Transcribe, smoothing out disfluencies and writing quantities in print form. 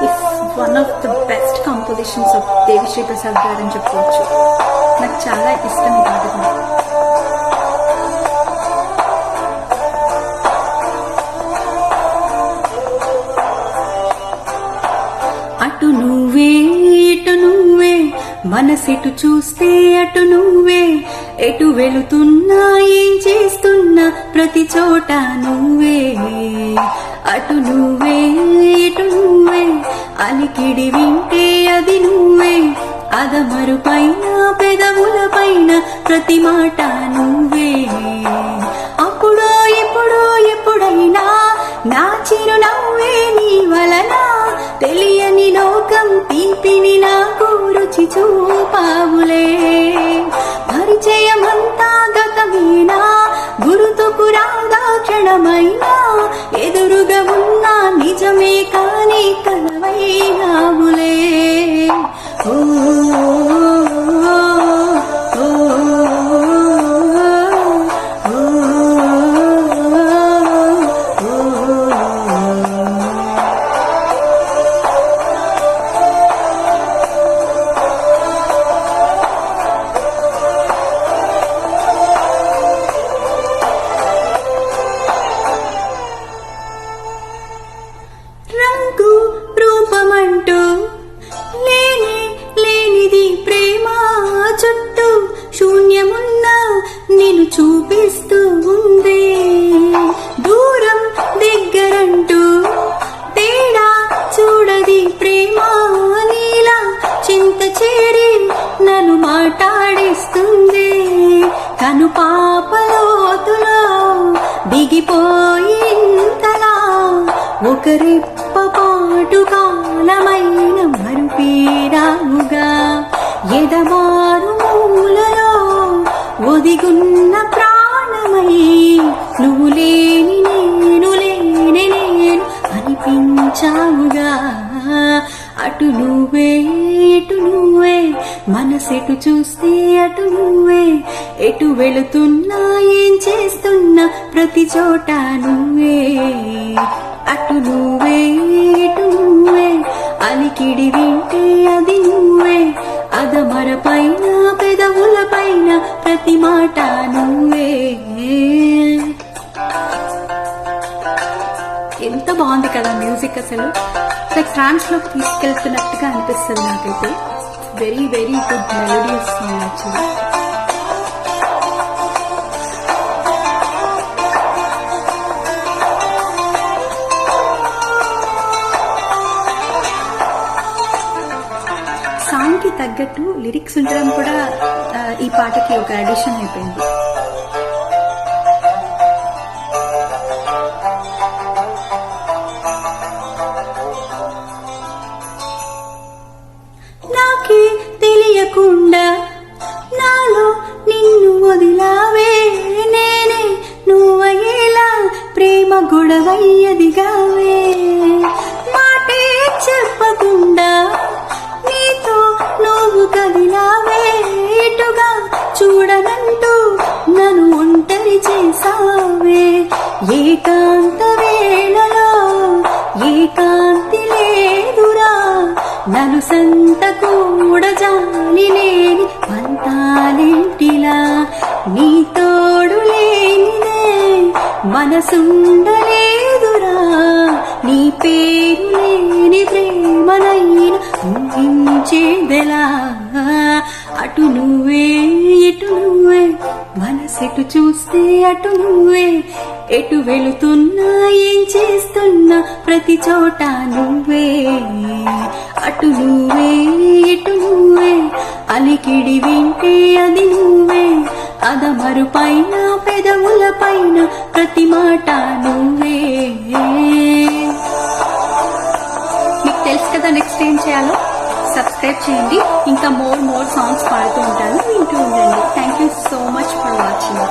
Is one of the best compositions of Devi Sri Prasad గారు అని చెప్పవచ్చు. నాకు చాలా ఇష్టం ఈ పాట. అటు నువ్వే ఇటు నువ్వే, మనసెటు చూస్తే అటు నువ్వే, ఎటు వెళుతున్నా ఏం చేస్తున్నా ప్రతి చోట నువ్వే. అటు నువ్వే ఇటు నువ్వే, అలికిడి వింటే అది నువ్వే, అదమరు పైన పెదవుల పైన ప్రతి మాట నువ్వే. అప్పుడో ఇప్పుడో ఎప్పుడైనా నా చిరునవ్వే నీ వలన, తెలియని లోకం తీపిని నాకు రుచి చూపావులే. పరిచయమంతా గతమేనా, గుర్తుకు రాదా క్షణమైనా, ఎదురుగా ఉన్నా నిజమే కాని కలవైనావులే. ఓ రంగు రూపమంటూ లేని లేనిది ప్రేమ, చుట్టూ శూన్యమున్నా నిన్ను చూపిస్తూ ఉందే. దూరం దగ్గరంటూ తేడా చూడది ప్రేమ, నీలా చింత చేరి నన్ను మాట్లాడిస్తుంది. కను పాపలోతులో దిగిపోయింతలా, ఒకరెప్ప పాటు కాలమైన మరుపేరాముగా, ఎదమారు మూలలో ఒదిగున్న ప్రాణమై, నువ్వు లేని నేను లేని నేను అనిపించావుగా. అటు నువ్వే ఇటు నువ్వే, మనసెటు చూస్తే అటు నువ్వే, ఎటు వెళుతున్నా ఏం చేస్తున్నా ప్రతి చోట నువ్వే. అటు నువ్వే ఇటు నువ్వే, అలికిడి వింటే అది నువ్వే, అదమర పైన పెదవుల పైన ప్రతి మాట నువ్వే. ఎంత బాగుంది కదా మ్యూజిక్, అసలు లైక్ ట్రాన్స్ లోకి తీసుకెళ్తున్నట్టుగా అనిపిస్తుంది నాకైతే. Very very good melodious song actually. Song కి తగ్గట్టు లిరిక్స్ ఉండడం కూడా ఈ పాటకి ఒక అడిషన్ అయిపోయింది. నాకే తెలియకుండా నాలో నిన్ను వదిలావే, నేనే నువ్వయ్యేలా ప్రేమ గొడవయ్యదిగావే. మాటే చెప్పకుండా నీతో నువ్వు కదిలావే, ఇటుగా చూడనంటూ నన్ను ఒంటరి చేసావే. ఏకాంత వేళలో ఏకాంతి లేదురా, నన్ను సంత కూడా జాలి లేని పంతాలేంటిలా, నీ తోడు లేనిదే మనసుండలేదురా, నీ పేరు లేని ప్రేమనైనా ఊహించేదెలా. అటు నువ్వే ఇటు నువ్వే, మనసెటు చూస్తే అటు నువ్వే, ఎటు వెళుతున్నా ఏం చేస్తున్నా ప్రతి చోట నువ్వే. అటు నువ్వే ఇటు నువ్వే, అలికిడి వింటే అది నువ్వే, అదమరు పైన పెదవుల పైన ప్రతి మాట నువ్వే. మీకు తెలుసు కదా నెక్స్ట్ ఏం చేయాలో. సబ్స్క్రైబ్ చేయండి, ఇంకా మోర్ సాంగ్స్ పాడుతూ ఉంటాను, వింటూ ఉండండి. Thank you so much for watching.